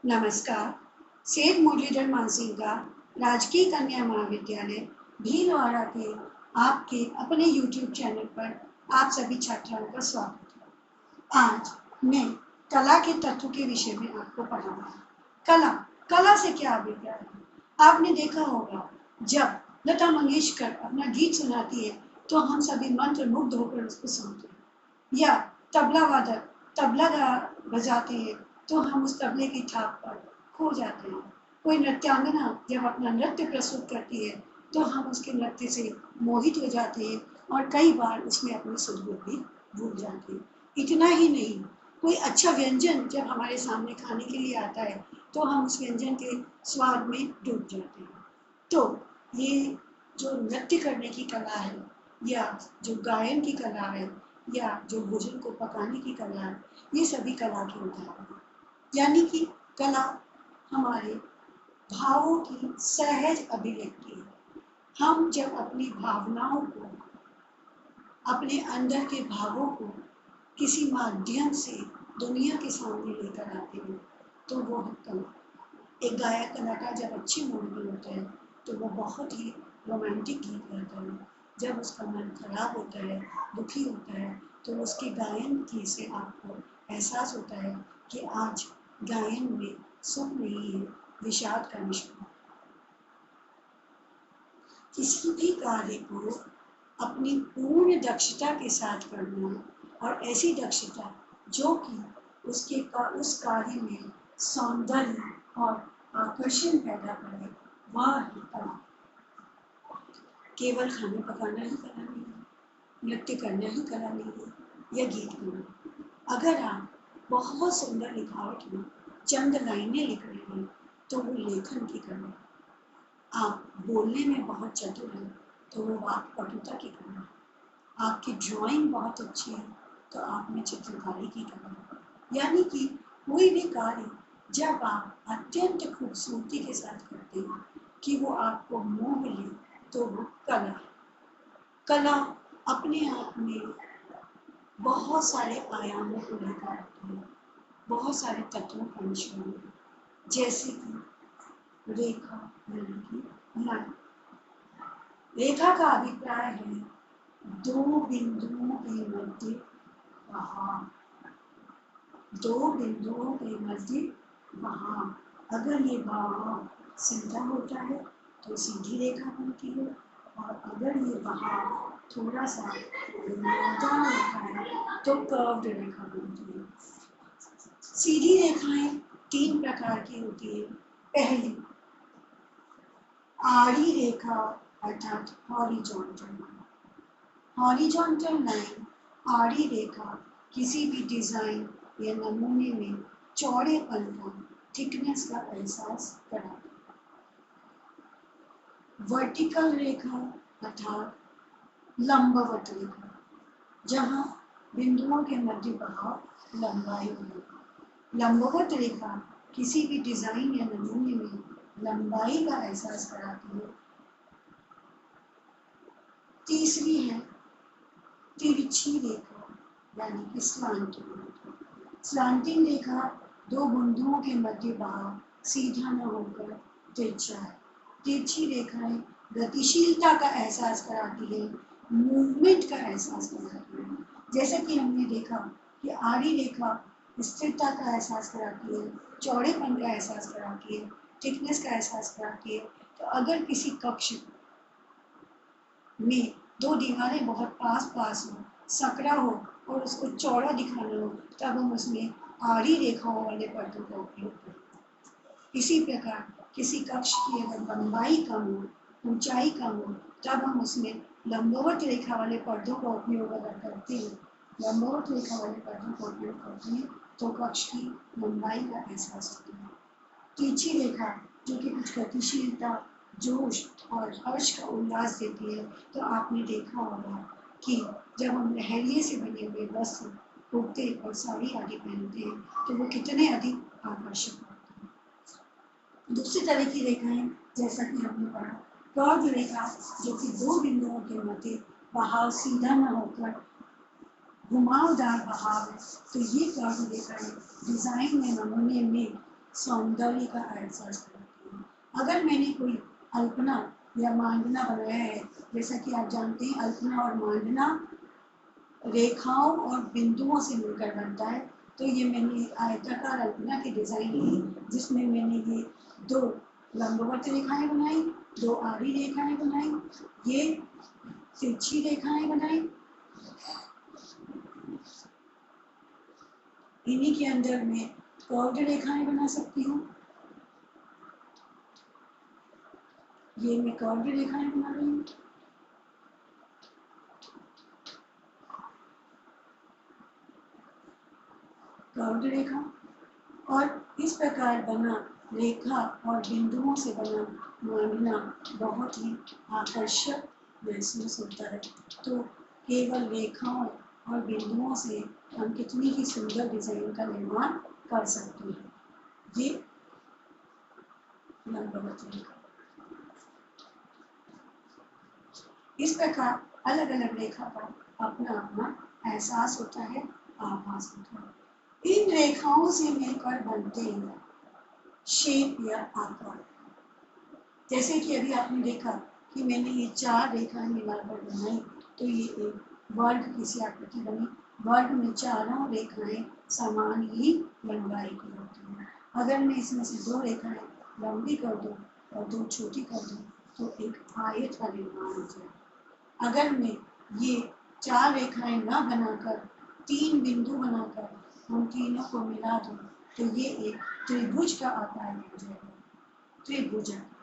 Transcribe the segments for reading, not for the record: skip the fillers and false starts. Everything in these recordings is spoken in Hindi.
नमस्कार। सेठ मुरलीधर मानसिंह का राजकीय कन्या महाविद्यालय भीलवाड़ा के आपके अपने YouTube चैनल पर आप सभी छात्राओं का स्वागत है। आज मैं कला के तत्व के विषय में आपको पढ़ाऊंगा। कला से क्या अभिप्राय है? आपने देखा होगा, जब लता मंगेशकर अपना गीत सुनाती है तो हम सभी मंत्र मुग्ध होकर उसको सुनते हैं, या तबला वादक तबला बजाते हैं तो हम उस तबले की थाप पर खो जाते हैं। कोई नृत्यांगना जब अपना नृत्य प्रस्तुत करती है तो हम उसके नृत्य से मोहित हो जाते हैं और कई बार उसमें अपनी सुध भी भूल जाते हैं। इतना ही नहीं, कोई अच्छा व्यंजन जब हमारे सामने खाने के लिए आता है तो हम उस व्यंजन के स्वाद में डूब जाते हैं। तो ये जो नृत्य करने की कला है, या जो गायन की कला है, या जो भोजन को पकाने की कला है, ये सभी कला के उदाहरण हैं। यानी कि कला हमारे भावों की सहज अभिव्यक्ति है। हम जब अपनी भावनाओं को, अपने अंदर के भावों को किसी माध्यम से दुनिया के सामने लेकर आते हैं तो वो है कला। एक गायक कलाकार जब अच्छे मूड में होता है तो वो बहुत ही रोमांटिक गीत गाता है। जब उसका मन खराब होता है, दुखी होता है, तो उसके गायन की से आपको एहसास होता है कि आज गायन में सुख नहीं है, विषाद का मिश्रण। किसी भी कार्य को अपनी पूर्ण दक्षता के साथ करना, और ऐसी दक्षता जो कि उस कार्य में सौंदर्य और आकर्षण पैदा करे, वह ही कला। केवल खाना पकाना ही कला नहीं है, नृत्य करना ही कला नहीं है, या गीत गाना। अगर आप बहुत सुंदर लिखावट में चंद लाइनें लिख रहे हैं तो वो लेखन की कला। आप बोलने में बहुत चतुर हैं तो वो वाक्पटुता की कला है। आपकी ड्राइंग बहुत अच्छी है तो आप में चित्रकारी की कला है। यानी कि कोई भी कार्य जब आप अत्यंत खूबसूरती के साथ करते हैं कि वो आपको मोह ले, तो वो कला है। कला अपने आप में बहुत सारे आयामों को लेकर आती है, बहुत सारे तत्वों का मिश्रण है। जैसे कि रेखा, यानी कि लाइन। रेखा का अभिप्राय है दो बिंदुओं के मध्य बहाव। दो बिंदुओं के मध्य बहाव। अगर ये बहाव सीधा होता है तो सीधी रेखा बनती है, और अगर ये बहाव थोड़ा सा उल्टा होता है तो कर्व्ड रेखा बनती है। सीधी रेखाएं तीन प्रकार की होती है। पहली, आड़ी रेखा अर्थात हॉरिजॉन्टल। हॉरिजॉन्टल लाइन, आड़ी रेखा, किसी भी डिजाइन या नमूने में चौड़ेपन का, थिकनेस का एहसास कराती है। वर्टिकल रेखा अर्थात लंबवत रेखा, जहाँ बिंदुओं के मध्य बहाव लंबाई होगी। लंबवत रेखा किसी भी डिजाइन या नमूने में लंबाई का एहसास कराती है। तीसरी है तिरछी रेखा, यानी कि स्लांटिंग रेखा। स्लांटिंग रेखा दो बिंदुओं के मध्य बहाव सीधा न होकर तिरछा है। तिरछी रेखाएं गतिशीलता का एहसास कराती है, मूवमेंट का एहसास कराती है। जैसे कि हमने देखा कि आड़ी रेखा स्थिरता का एहसास कराती है, चौड़ेपन का एहसास कराती है, थिकनेस का एहसास कराती है। तो अगर किसी कक्ष में दो दीवारें बहुत पास पास हो, सकरा हो और उसको चौड़ा दिखाना हो, तब हम उसमें आड़ी रेखाओं वाले पर्दों का उपयोग करते। इसी प्रकार किसी कक्ष की अगर लंबाई कम हो, ऊंचाई कम हो, तब हम उसमें लंबवत रेखा वाले पर्दों का उपयोग अगर करते हैं, लंबवत रेखा वाले पर्दों का उपयोग करते हैं, तो कक्ष की लंबाई का एहसास होता है। तिरछी रेखा जो कि कुछ गतिशीलता, जोश और हर्ष का उल्लास देती है। तो आपने देखा होगा कि जब हम लहरिये से बने हुए वस्त्र, कुर्ते और साड़ी आदि पहनते हैं तो वो कितने अधिक आकर्षक होते हैं। दूसरी तरह की रेखाएं, जैसा कि हमने पढ़ा, कर्व रेखा, जो कि दो बिंदुओं के मध्य बहाव सीधा न होकर घुमावदार बहाव है। तो ये कर्व रेखाएं डिजाइन में, नमूने में सौंदर्य का एहसास कराती है। अगर मैंने कोई अल्पना या मांडना बनाया है, जैसा कि आप जानते हैं अल्पना और मांडना रेखाओं और बिंदुओं से मिलकर बनता है, तो ये मैंने आयताकार अल्पना की डिजाइन ली, जिसमें मैंने ये 2 लंबवत रेखाएं बनाई, 2 आड़ी रेखाएं बनाई, ये तिरछी रेखाएं बनाई। इन्हीं के अंदर मैं कर्व्ड रेखाएं बना सकती हूँ। ये मैं कर्व्ड रेखाएं बना रही हूँ। कर्व्ड रेखा, और इस प्रकार बना रेखा और बिंदुओं से बना मांडना बहुत ही आकर्षक महसूस होता है। तो केवल रेखाओं और बिंदुओं से हम कितनी ही सुंदर डिजाइन का निर्माण कर सकते हैं। ये लंबवत रेखा। इस प्रकार अलग अलग रेखा का अपना अपना एहसास होता है, आभास होता है। इन रेखाओं से मिलकर बनते हैं शेप या आकार। जैसे कि अभी आपने देखा कि मैंने ये 4 रेखाएं मिलाकर बनाई, तो ये एक वर्ग की सी आकृति बनी। वर्ग में चारों रेखाएं समान ही लंबाई की होती हैं। अगर मैं इसमें से 2 रेखाएं लंबी कर दूं और 2 छोटी कर दूं, तो एक आयत का निर्माण हो जाए। अगर मैं ये 4 रेखाएं ना बनाकर 3 बिंदु बनाकर उन तीनों को मिला दूं, तो ये एक त्रिभुज का आकार बन जाएगा, त्रिभुजाकार।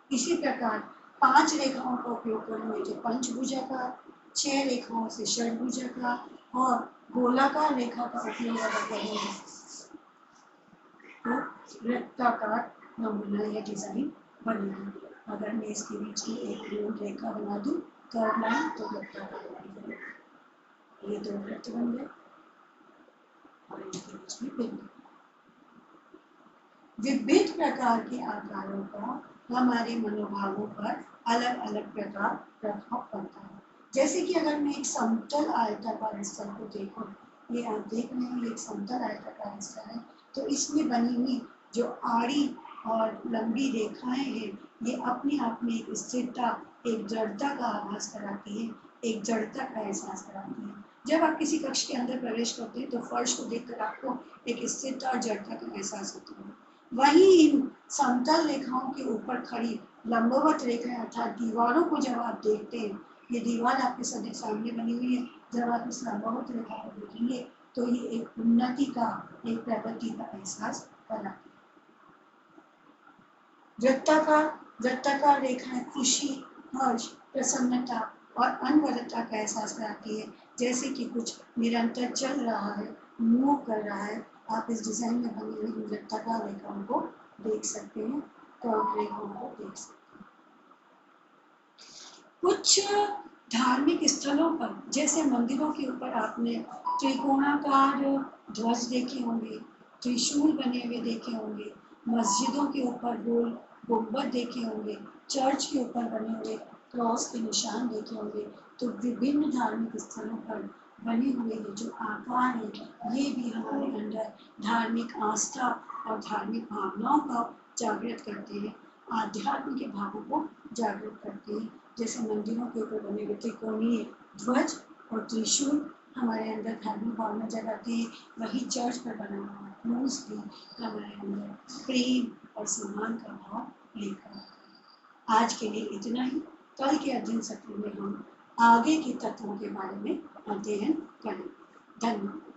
इसी प्रकार 5 रेखाओं का उपयोग करेंगे तो पंचभुजाकार, 6 रेखाओं से षटभुजाकार और गोलाकार रेखा का उपयोग अगर करेंगे तो वृत्ताकार नमूना या डिजाइन बनेगी। अगर मैं इसके बीच में एक गोल रेखा बना दूं कर्व लाइन, तो वृत्ताकार बनेगी। ये 2 वृत्त बन गए और इनके बीच में बिंदु। विविध प्रकार के आकारों का हमारे मनोभावों पर अलग अलग प्रकार प्रभाव पड़ता है। जैसे कि अगर मैं एक समतल आयताकार स्थल को देखूं, ये आप देख रहे हैं, ये एक समतल आयताकार स्थल है, तो इसमें बनी हुई जो आड़ी और लंबी रेखाएं हैं, ये अपने आप में एक स्थिरता, एक जड़ता का आभास कराती है, एक जड़ता का एहसास कराती है। जब आप किसी कक्ष के अंदर प्रवेश करते हैं, तो फर्श को देखकर आपको एक स्थिरता और जड़ता का एहसास होता है। वहीं इन समतल रेखाओं के ऊपर खड़ी लंबवत रेखाएं अर्थात दीवारों को जब आप देखते हैं, ये दीवार आपके सामने बनी हुई है, जब आप इस लंबवत रेखा को देखेंगे तो ये एक उन्नति का, एक प्रगति का एहसास कराती है। वृत्ताकार रेखाएं खुशी, हर्ष, प्रसन्नता और अनवरतता का एहसास कराती है। जैसे कि कुछ निरंतर चल रहा है, मूव कर रहा है। आप इस डिजाइन में बनी हुई वृत्ताकार रेखाओं को देख सकते हैं, कर्व रेखाओं को देख सकते हैं। कुछ धार्मिक स्थलों पर, जैसे मंदिरों के ऊपर आपने त्रिकोणाकार ध्वज देखे होंगे, त्रिशूल बने हुए देखे होंगे, मस्जिदों के ऊपर गोल गुंबद देखे होंगे, चर्च के ऊपर बने हुए क्रॉस के निशान देखे होंगे। तो विभिन्न धार्मिक स्थलों पर बने हुए ये जो आकार है, ये भी हमारे अंदर धार्मिक आस्था और धार्मिक भावनाओं का जागृत करते हैं, आध्यात्म के भावों को जागृत करते हैं। जैसे मंदिरों के ऊपर बने हुए त्रिकोणीय ध्वज और त्रिशूल हमारे अंदर धार्मिक भावना जगाते हैं, वही चर्च पर बना हुआ क्रूस भी हमारे अंदर प्रेम और सम्मान का भाव लेकर आता है। आज के लिए इतना ही। कल के अध्ययन सत्र में हम आगे के तत्वों के बारे में अध्ययन करेंगे। धन्यवाद।